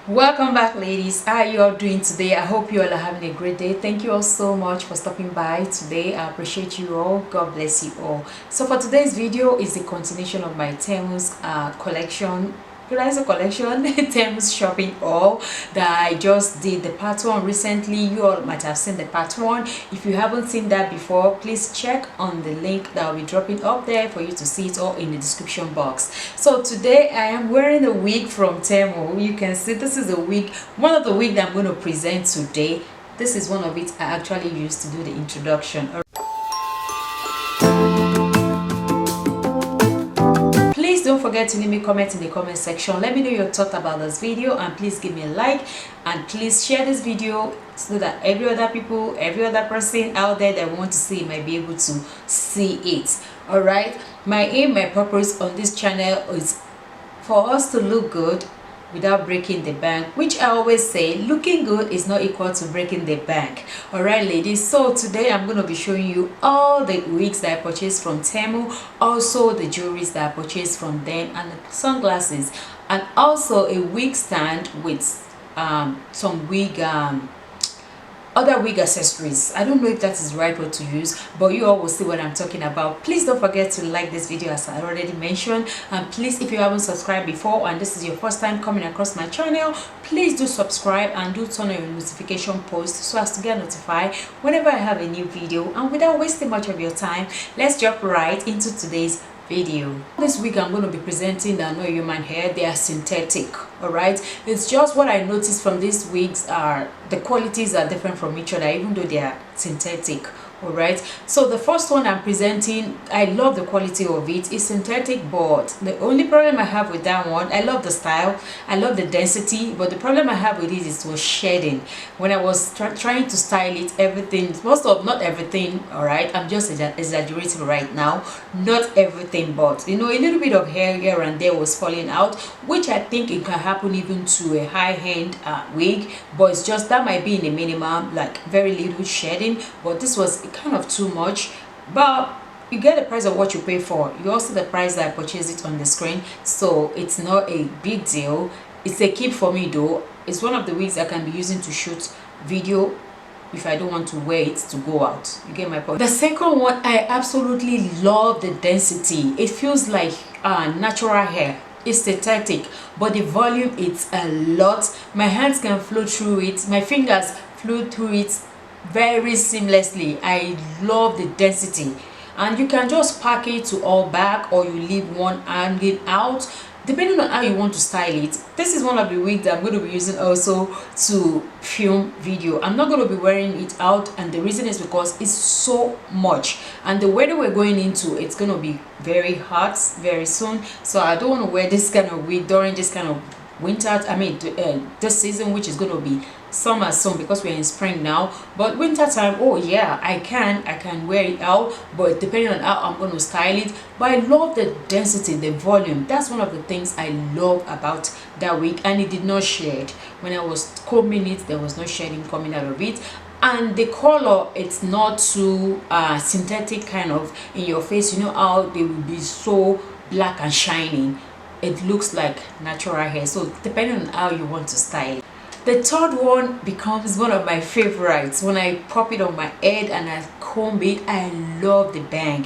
Welcome back, ladies. How are you all doing today? I hope you all are having a great day. Thank you all so much for stopping by today. I appreciate you all. God bless you all. So for today's video is a continuation of my Temu's collection. Collection Temu's shopping haul that I just did the part one recently. You all might have seen the part one. If you haven't seen that before, please check on the link that I'll be dropping up there for you to see it, or in the description box. So today I am wearing a wig from Temu. You can see this is a wig, one of the wigs that I'm going to present today. This is one of it I actually used to do the introduction. Please don't forget to leave me a comment in the comment section. Let me know your thoughts about this video, and please give me a like, and please share this video so that every other person out there that want to see it might be able to see it. All right, my aim, my purpose on this channel is for us to look good without breaking the bank, which I always say looking good is not equal to breaking the bank. All right, ladies, so today I'm going to be showing you all the wigs that I purchased from Temu, also the jewelries that I purchased from them, and the sunglasses, and also a wig stand with some wig other wig accessories. I don't know if that is the right word to use, but you all will see what I'm talking about. Please don't forget to like this video, as I already mentioned, and please, if you haven't subscribed before and this is your first time coming across my channel, please do subscribe and do turn on your notification post so as to get notified whenever I have a new video. And without wasting much of your time, let's jump right into today's video. This week I'm going to be presenting the no human hair. They are synthetic. All right, it's just what I noticed from these wigs are the qualities are different from each other, even though they are synthetic. All right, so the first one I'm presenting, I love the quality of it. It's synthetic, but the only problem I have with that one, I love the style, I love the density, but the problem I have with it was shedding. When I was trying to style it, everything, not everything, all right, I'm just exaggerating right now, not everything, but you know, a little bit of hair here and there was falling out, which I think it can happen even to a high-end wig, but it's just that might be in a minimum, like very little shedding, but this was kind of too much. But you get the price of what you pay for. You also the price that I purchased it on the screen, so it's not a big deal. It's a keep for me though. It's one of the wigs I can be using to shoot video if I don't want to wear it to go out. You get my point. The second one, I absolutely love the density. It feels like natural hair. It's synthetic, but the volume, it's a lot. My hands can flow through it, my fingers flow through it very seamlessly. I love the density, and you can just pack it to all back, or you leave one hanging out depending on how you want to style it. This is one of the wigs that I'm going to be using also to film video. I'm not going to be wearing it out, and the reason is because it's so much, and the weather we're going into, it's going to be very hot very soon, so I don't want to wear this kind of wig during this kind of winter, this season, which is going to be summer soon because we're in spring now. But winter time, oh yeah, I can wear it out, but depending on how I'm going to style it. But I love the density, the volume. That's one of the things I love about that wig, and it did not shed. When I was combing it, there was no shedding coming out of it, and the color, it's not too synthetic kind of in your face. You know how they will be so black and shiny. It looks like natural hair, so depending on how you want to style it. The third one becomes one of my favorites. When I pop it on my head and I comb it, I love the bang.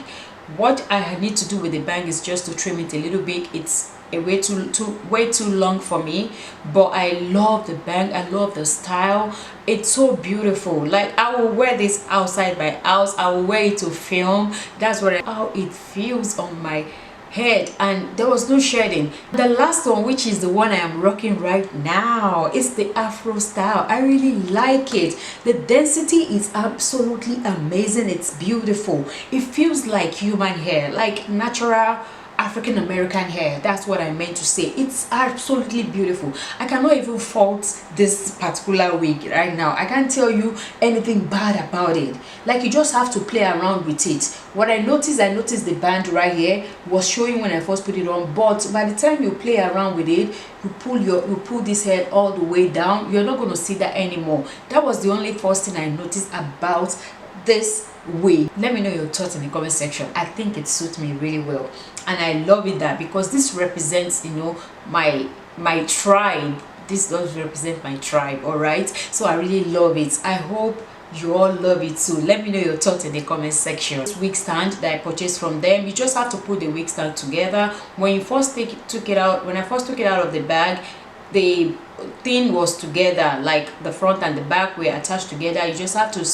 What I need to do with the bang is just to trim it a little bit. It's a way too long for me, but I love the bang. I love the style. It's so beautiful. Like, I will wear this outside my house. I will wear it to film. That's how it feels on my head, and there was no shedding. The last one, which is the one I am rocking right now, is the afro style. I really like it. The density is absolutely amazing. It's beautiful. It feels like human hair, like natural African American hair. That's what I meant to say. It's absolutely beautiful. I cannot even fault this particular wig right now. I can't tell you anything bad about it. Like, you just have to play around with it. What I noticed the band right here was showing when I first put it on, but by the time you play around with it, you pull this head all the way down, you're not going to see that anymore. That was the only first thing I noticed about this wig. Let me know your thoughts in the comment section. I think it suits me really well, and I love it that because this represents, you know, my tribe. this does represent my tribe. All right, so I really love it. I hope you all love it too. Let me know your thoughts in the comment section. This wig stand that I purchased from them, you just have to put the wig stand together. When you first took it out, when I first took it out of the bag, the thing was together, like the front and the back were attached together. You just have to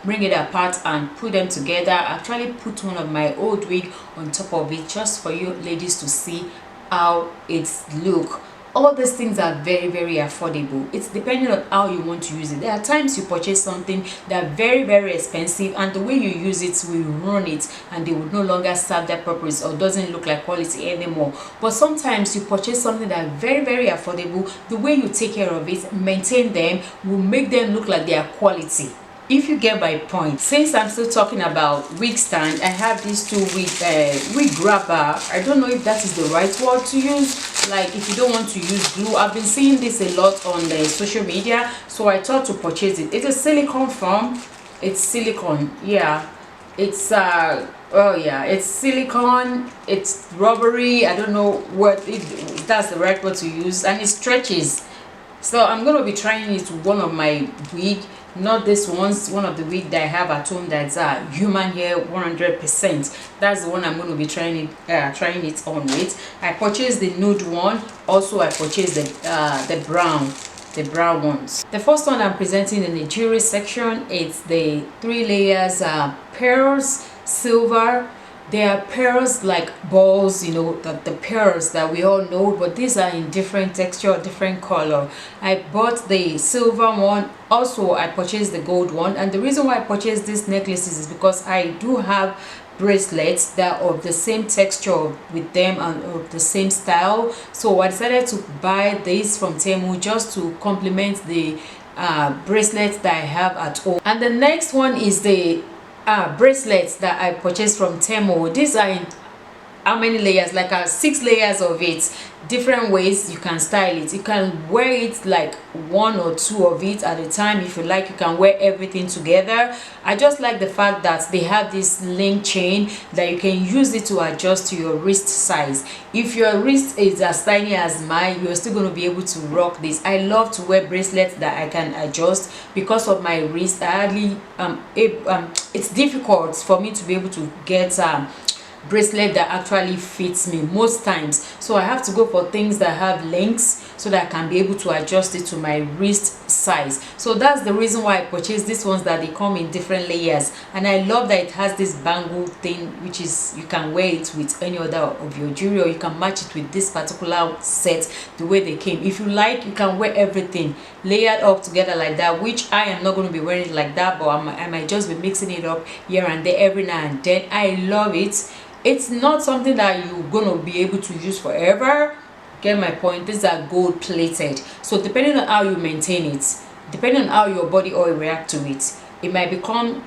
bring it apart and put them together. I actually put one of my old wig on top of it just for you ladies to see how it's look. All these things are very, very affordable. It's depending on how you want to use it. There are times you purchase something that are very, very expensive, and the way you use it will ruin it, and they would no longer serve their purpose or doesn't look like quality anymore. But sometimes you purchase something that are very, very affordable. The way you take care of it, maintain them, will make them look like they are quality. If you get my point. Since I'm still talking about wig stand, I have these two wig grabber. I don't know if that is the right word to use, like if you don't want to use glue. I've been seeing this a lot on the social media, so I thought to purchase it. It's a silicone form. It's silicone, yeah. It's oh yeah, it's silicone, it's rubbery. I don't know what that's the right word to use, and it stretches. So I'm going to be trying it with one of my wig, not this one's, one of the wig that I have at home that's human hair 100%. That's the one I'm going to be trying it on with. I purchased the nude one. Also I purchased the brown ones. The first one I'm presenting in the jewelry section, it's the 3 layers pearls, silver. They are pearls like balls, you know, the pearls that we all know, but these are in different texture, different color. I bought the silver one. Also I purchased the gold one, and the reason why I purchased these necklaces is because I do have bracelets that are of the same texture with them and of the same style. So I decided to buy this from Temu just to complement the bracelets that I have at home. And the next one is the bracelets that I purchased from Temu. These are in how many layers? Like 6 layers of it. Different ways you can style it. You can wear it like 1 or 2 of it at a time. If you like, you can wear everything together. I just like the fact that they have this link chain that you can use it to adjust to your wrist size. If your wrist is as tiny as mine, you're still going to be able to rock this. I love to wear bracelets that I can adjust because of my wrist. I hardly it's difficult for me to be able to get bracelet that actually fits me most times, so I have to go for things that have links so that I can be able to adjust it to my wrist size. So that's the reason why I purchased these ones, that they come in different layers. And I love that it has this bangle thing, which is you can wear it with any other of your jewelry, or you can match it with this particular set the way they came. If you like, you can wear everything layered up together like that, which I am not going to be wearing it like that, but I might just be mixing it up here and there every now and then. I love it. It's not something that you're gonna be able to use forever. Get my point? These are gold plated, so depending on how you maintain it, depending on how your body oil react to it, it might become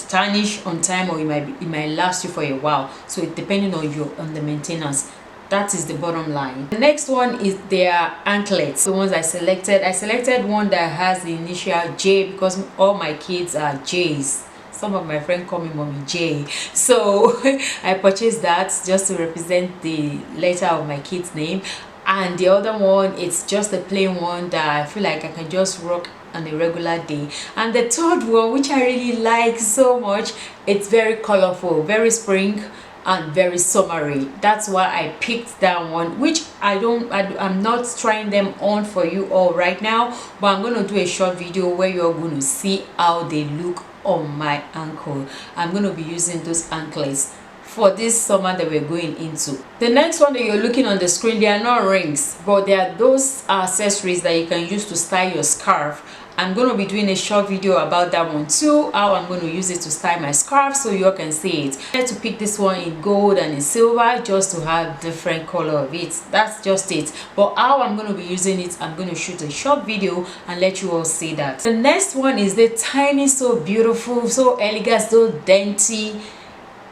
tarnished on time, or it might last you for a while. So it depending on the maintenance. That is the bottom line. The next one is their anklets. The ones I selected one that has the initial J because all my kids are J's. Some of my friends call me Mommy J, so I purchased that just to represent the letter of my kid's name. And the other one, it's just a plain one that I feel like I can just rock on a regular day. And the third one, which I really like so much, it's very colorful, very spring and very summery. That's why I picked that one, which I'm not trying them on for you all right now, but I'm going to do a short video where you're going to see how they look on my ankle. I'm going to be using those anklets for this summer that we're going into. The next one that you're looking on the screen, they are not rings, but they are those accessories that you can use to style your scarf. I'm going to be doing a short video about that one too, how I'm going to use it to style my scarf, so you all can see it. I had to pick this one in gold and in silver just to have different color of it. That's just it. But how I'm going to be using it, I'm going to shoot a short video and let you all see that. The next one is the tiny, so beautiful, so elegant, so dainty,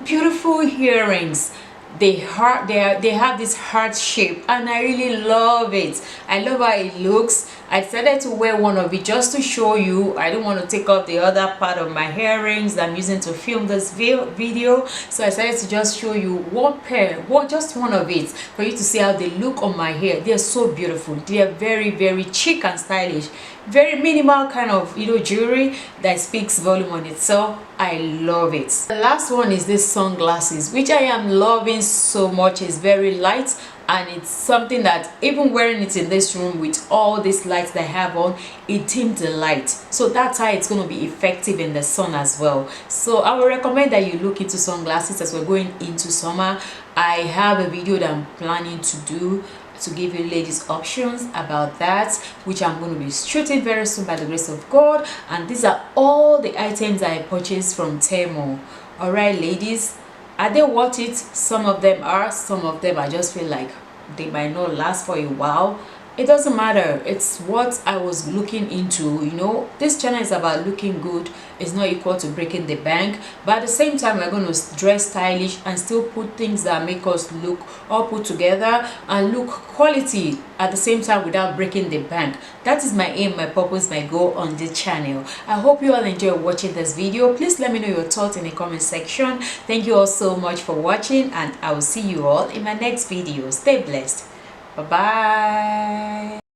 beautiful earrings. They have this heart shape, and I really love it. I love how it looks. I decided to wear one of it just to show you. I don't want to take off the other part of my earrings that I'm using to film this video, so I decided to just show you one pair, just one of it, for you to see how they look on my hair. They're so beautiful. They are very chic and stylish, very minimal kind of, you know, jewelry that speaks volume on itself. I love it. The last one is this sunglasses, which I am loving so much. It's very light, and it's something that even wearing it in this room with all these lights that I have on, it dimmed the light, so that's how it's going to be effective in the sun as well. So I would recommend that you look into sunglasses as we're going into summer. I have a video that I'm planning to do to give you ladies options about that, which I'm going to be shooting very soon by the grace of God. And these are all the items I purchased from Temu. All right, ladies, are they worth it? Some of them are, some of them I just feel like they might not last for a while. It doesn't matter. It's what I was looking into. You know, this channel is about looking good. It's not equal to breaking the bank, but at the same time we're going to dress stylish and still put things that make us look all put together and look quality at the same time without breaking the bank. That is my aim, my purpose, my goal on this channel. I hope you all enjoy watching this video. Please let me know your thoughts in the comment section. Thank you all so much for watching, and I will see you all in my next video. Stay blessed. Bye bye.